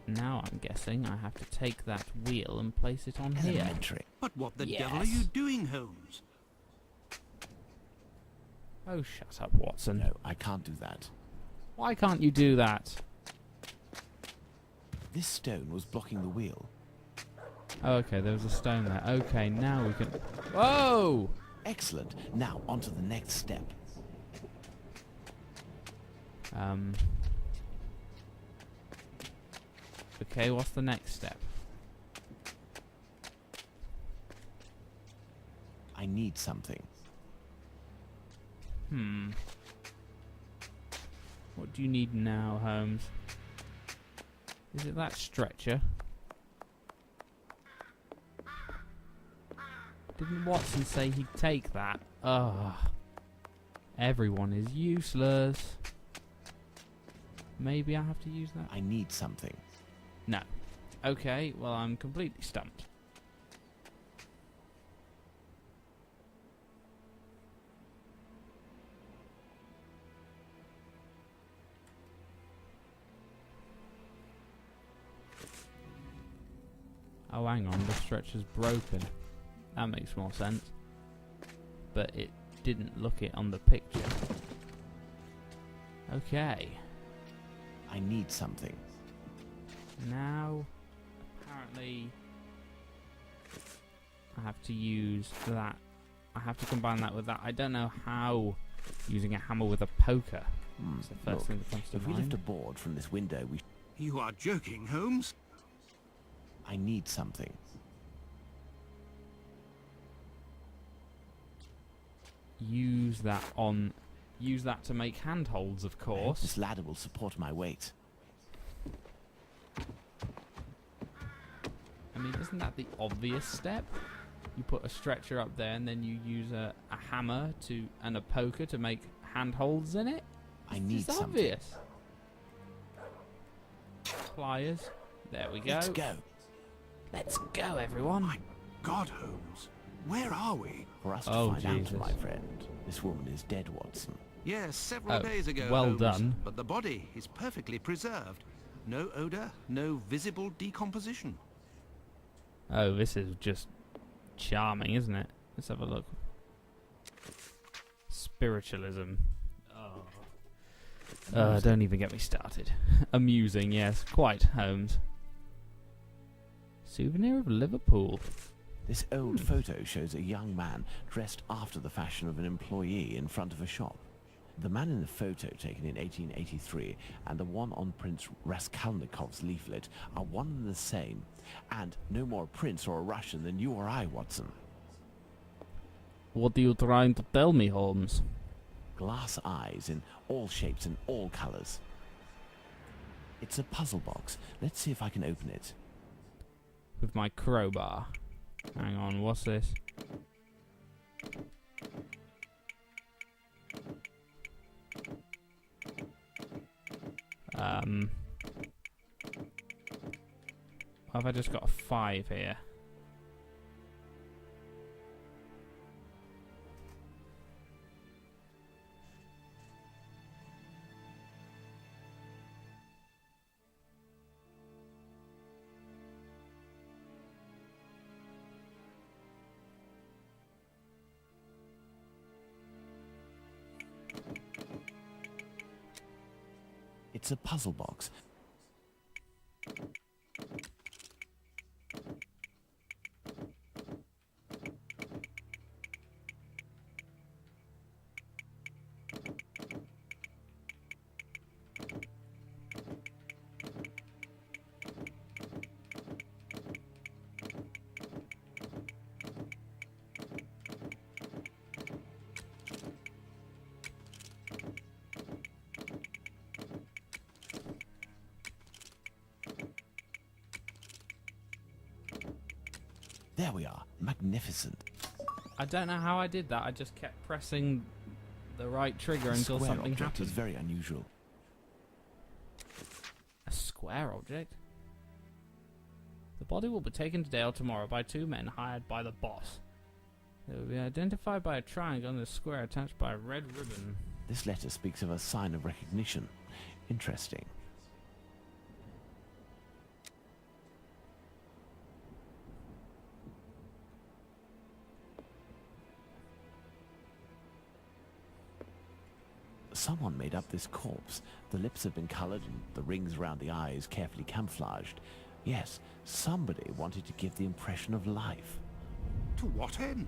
now I'm guessing I have to take that wheel and place it on here. Elementary. But what the Yes. devil are you doing, Holmes? Oh, shut up, Watson. No, I can't do that. Why can't you do that? This stone was blocking the wheel. Oh, okay, there was a stone there. Okay, now we can... Whoa! Excellent. Now, on to the next step. Okay, what's the next step? I need something. What do you need now, Holmes? Is it that stretcher? Didn't Watson say he'd take that? Ugh. Everyone is useless. Maybe I have to use that? I need something. No. Okay, well, I'm completely stumped. Oh, hang on, the stretcher's broken. That makes more sense. But it didn't look it on the picture. Okay. I need something. Now, apparently, I have to use that. I have to combine that with that. I don't know how using a hammer with a poker. That's the first Look, thing that comes to if we lift a mind. board from this window, we... You are joking, Holmes? I need something. Use that to make handholds, of I hope course. this ladder will support my weight. I mean, isn't that the obvious step? You put a stretcher up there and then you use a hammer and a poker to make handholds in it? I need It's something. obvious. Pliers. There we go. Let's go. Let's go, everyone. My God, Holmes. Where are we? For us to Oh, find Jesus. out, my friend. This woman is dead, Watson. Yes, several Oh, days ago, well Holmes. done. But the body is perfectly preserved. No odour, no visible decomposition. Oh, this is just charming, isn't it? Let's have a look. Spiritualism. Don't even get me started. Amusing, yes. Quite, Holmes. Souvenir of Liverpool. This old photo shows a young man dressed after the fashion of an employee in front of a shop. The man in the photo taken in 1883 and the one on Prince Raskolnikov's leaflet are one and the same, and no more a prince or a Russian than you or I, Watson. What are you trying to tell me, Holmes? Glass eyes in all shapes and all colours. It's a puzzle box. Let's see if I can open it. With my crowbar. Hang on, what's this? What have I just got a 5 here? It's a puzzle box. There we are. Magnificent. I don't know how I did that. I just kept pressing the right trigger The until square something object is happened. very unusual. A square object? The body will be taken today or tomorrow by 2 men hired by the boss. They will be identified by a triangle and a square attached by a red ribbon. This letter speaks of a sign of recognition. Interesting. Someone made up this corpse. The lips have been coloured and the rings around the eyes carefully camouflaged. Yes, somebody wanted to give the impression of life. To what end?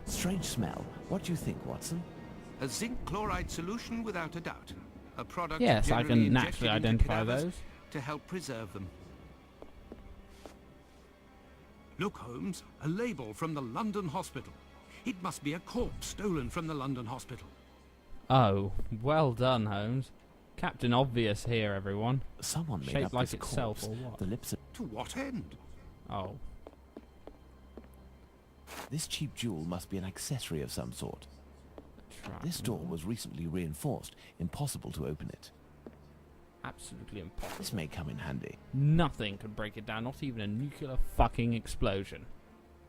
Strange smell. What do you think, Watson? A zinc chloride solution without a doubt. A product Yes, I generally can naturally injected into identify cadavers those. to help preserve them. Look, Holmes, a label from the London hospital. It must be a corpse stolen from the London hospital. Oh, well done, Holmes. Captain Obvious here, everyone. Someone made Shaped up like this itself, corpse. or what? The lips are... To what end? Oh. This cheap jewel must be an accessory of some sort. This door was recently reinforced. Impossible to open it. Absolutely impossible. This may come in handy. Nothing could break it down, not even a nuclear fucking explosion.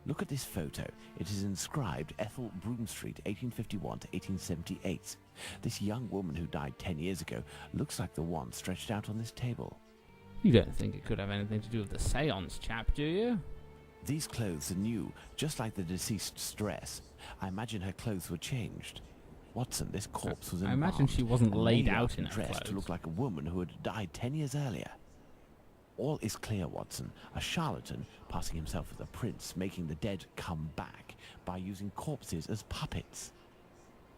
Look at this photo. It is inscribed Ethel Broomstreet, 1851 to 1878. This young woman who died 10 years ago looks like the one stretched out on this table. You don't think it could have anything to do with the seance, chap, do you? These clothes are new, just like the deceased's dress. I imagine her clothes were changed. Watson, this corpse was I embalmed. imagine she wasn't and laid made out up in and her dressed to clothes. look like a woman who had died 10 years earlier. All is clear, Watson. A charlatan passing himself as a prince, making the dead come back by using corpses as puppets.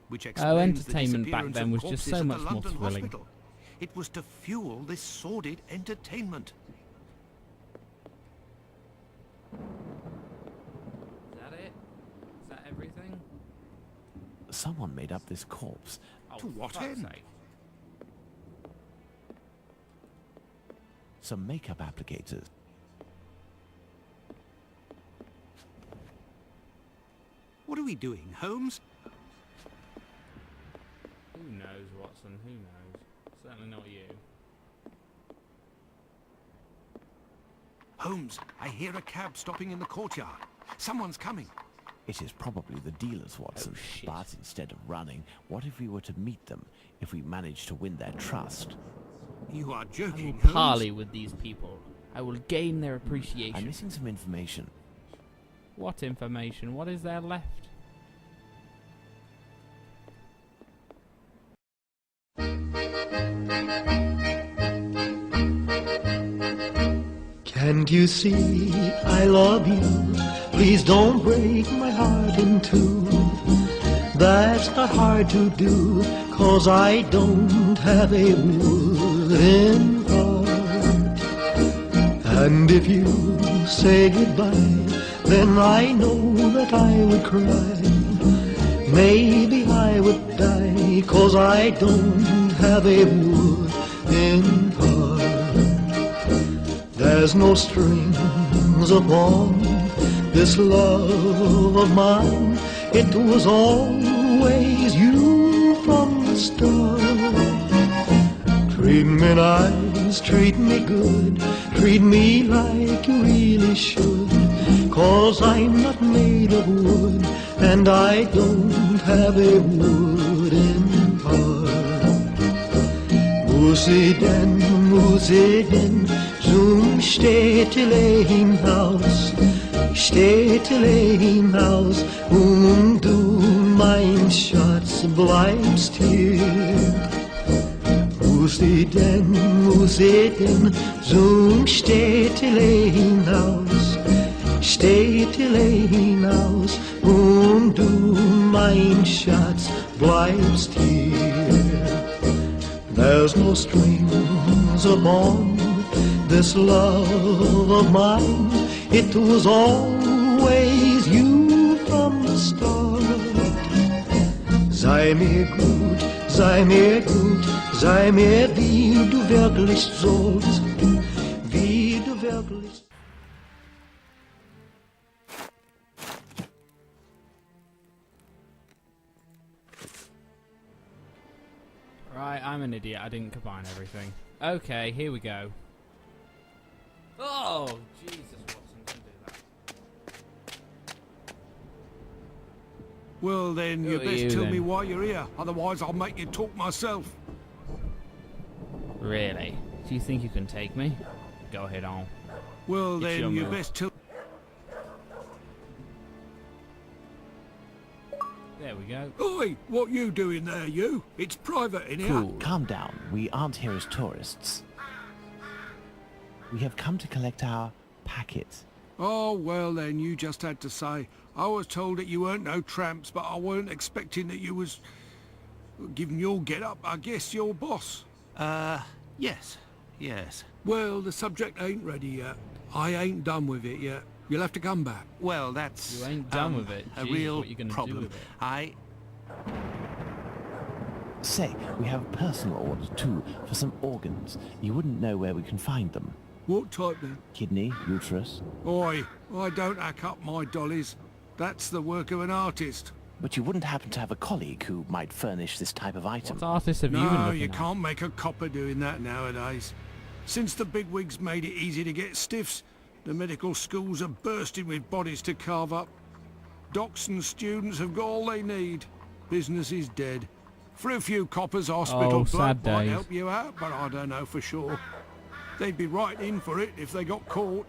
Which explains entertainment the back disappearance then of was just corpses so at much the more London thrilling. hospital. It was to fuel this sordid entertainment. Is that it? Is that everything? Someone made up this corpse. Oh, To what fuck's end? sake. Some makeup applicators. What are we doing, Holmes? Who knows, Watson? Who knows? Certainly not you. Holmes, I hear a cab stopping in the courtyard. Someone's coming. It is probably the dealers, Watson. Oh, shit. But instead of running, what if we were to meet them? If we managed to win their trust? You are I will joking, Holmes. parley with these people. I will gain their I'm appreciation. missing some information. What information? What is there left? Can't you see I love you? Please don't break my heart in two. That's not hard to do, 'cause I don't have a wooden heart. And if you say goodbye, then I know that I would cry. Maybe I would die, 'cause I don't have a wooden heart. There's no strings upon this love of mine. It was always you from the start. Treat me nice, treat me good, treat me like you really should. 'Cause I'm not made of wood, and I don't have a wooden heart. Musi denn, zum Städtelein-Haus, Städtelein-Haus, und du, mein Schatz, bleibst hier. Musi denn, zum Städtelein-Haus, Städtelein-Haus, und du, mein Schatz, bleibst hier. There's no strings upon this love of mine. It was always you from the start. Sei mir gut, sei mir gut, sei mir wie du wirklich sollst, wie du wirklich. Right, I'm an idiot. I didn't combine everything. Okay, here we go. Oh, Jesus, Watson, don't do that. Well, then, you Who are best you, tell then? me why you're here. Otherwise, I'll make you talk myself. Really? Do you think you can take me? Go ahead on. Well, It's then, your you move. best tell... There we go. Oh! Oi, what you doing there, you? It's private in here. Cool. Calm down. We aren't here as tourists. We have come to collect our packet. Oh, well then, you just had to say. I was told that you weren't no tramps, but I weren't expecting that you was... Given your get-up, I guess your boss. Yes. Well, the subject ain't ready yet. I ain't done with it yet. You'll have to come back. Well, that's... You ain't done with it. A Jeez, real what you gonna do problem. with it? Say, we have a personal order too for some organs. You wouldn't know where we can find them. What type then? Kidney, uterus. Oi, I don't hack up my dollies. That's the work of an artist. But you wouldn't happen to have a colleague who might furnish this type of item. What artists have you been No, looking you at? can't make a copper doing that nowadays. Since the bigwigs made it easy to get stiffs, the medical schools are bursting with bodies to carve up. Docs and students have got all they need. Business is dead. For a few coppers, hospital sad bloke might days. help you out, but I don't know for sure. They'd be right in for it if they got caught.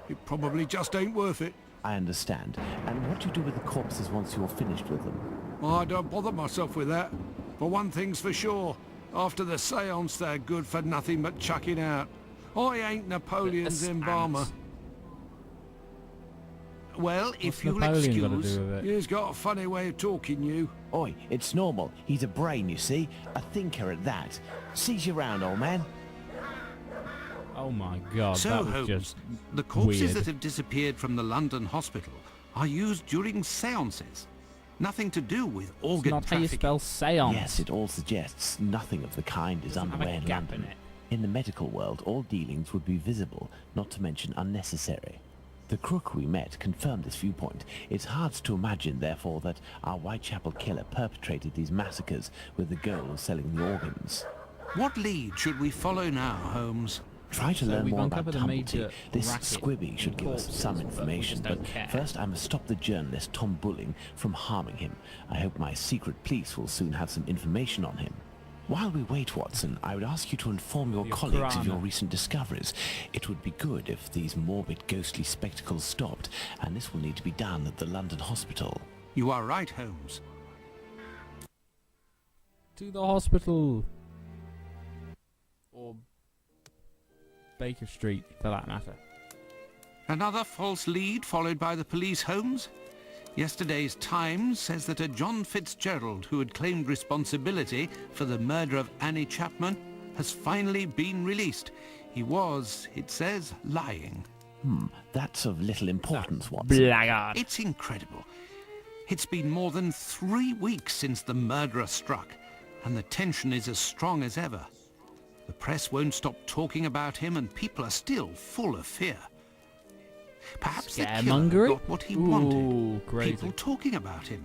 It probably just ain't worth it. I understand. And what do you do with the corpses once you're finished with them? I don't bother myself with that. For one thing's for sure, after the seance they're good for nothing but chucking out. I ain't Napoleon's embalmer. Well, What's if you'll Napoleon got to excuse... do with it? He's got a funny way of talking, you. Oi, it's normal. He's a brain, you see. A thinker at that. Seize you round, old man. Oh my god, So, that was Holmes, just the corpses weird. that have disappeared from the London hospital are used during seances. Nothing to do with It's organ not how you trafficking. spell seance. Yes, it all suggests nothing of the kind is Doesn't have underway a in gap London. in it. In the medical world, all dealings would be visible, not to mention unnecessary. The crook we met confirmed this viewpoint. It's hard to imagine, therefore, that our Whitechapel killer perpetrated these massacres with the goal of selling the organs. What lead should we follow now, Holmes? Try to So learn we've more about uncovered a Tumblety. major This racket squibby should give us corpses, some but we information, just but don't care. first I must stop the journalist Tom Bulling from harming him. I hope my secret police will soon have some information on him. While we wait, Watson, I would ask you to inform your Your colleagues of Qur'an. your recent discoveries. It would be good if these morbid, ghostly spectacles stopped, and this will need to be done at the London hospital. You are right, Holmes. To the hospital. Or Baker Street, for that matter. Another false lead followed by the police, Holmes? Yesterday's Times says that a John Fitzgerald, who had claimed responsibility for the murder of Annie Chapman, has finally been released. He was, it says, lying. That's of little importance, Watson. Blackguard. It's incredible. It's been more than 3 weeks since the murderer struck, and the tension is as strong as ever. The press won't stop talking about him, and people are still full of fear. Perhaps the killer Scaremongering? got what he Ooh, wanted. crazy. People talking about him,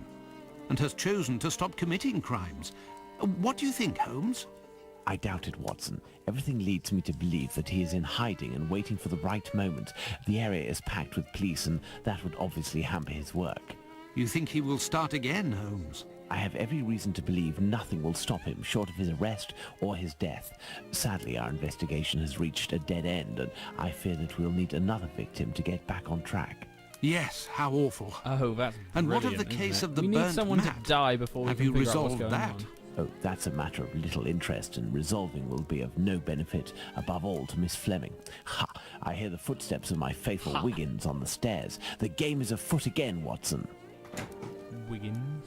and has chosen to stop committing crimes. What do you think, Holmes? I doubt it, Watson. Everything leads me to believe that he is in hiding and waiting for the right moment. The area is packed with police, and that would obviously hamper his work. You think he will start again, Holmes? I have every reason to believe nothing will stop him short of his arrest or his death. Sadly, our investigation has reached a dead end, and I fear that we'll need another victim to get back on track. Yes, how awful. Oh, that's And what of the brilliant, isn't case it? of the we need burnt someone mat? to die before we Have can you figure out resolved what's going that? on. Oh, that's a matter of little interest, and resolving will be of no benefit, above all to Miss Fleming. Ha! I hear the footsteps of my faithful Ha. Wiggins on the stairs. The game is afoot again, Watson. Wiggins.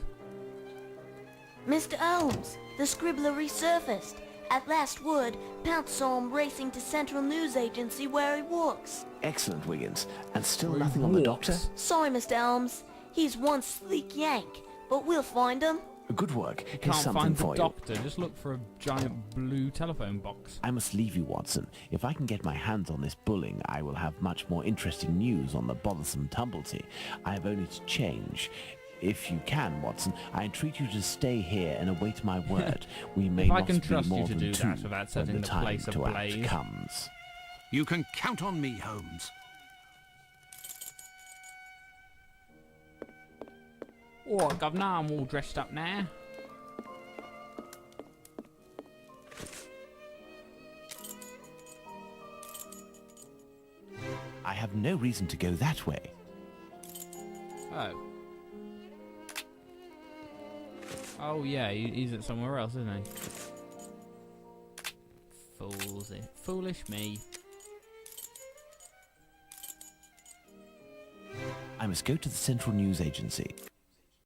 Mr. Holmes, the scribbler resurfaced. At last word, Pounce saw him racing to Central News Agency where he works. Excellent, Wiggins. And still Where he nothing on the doctor? walks. Sorry, Mr. Holmes. He's one sleek yank, but we'll find him. Good work. Here's Can't something find the for you. doctor. Just look for a giant blue telephone box. I must leave you, Watson. If I can get my hands on this Bulling, I will have much more interesting news on the bothersome Tumblety. I have only to change. If you can, Watson, I entreat you to stay here and await my word. We may If I not can be trust you more to than do two that without when setting the the time place to ablaze. act comes. You can count on me, Holmes. Alright, Governor, I'm all dressed up now. I have no reason to go that way. Oh. Oh yeah, he's at somewhere else, isn't he? Foolish me. I must go to the Central News Agency.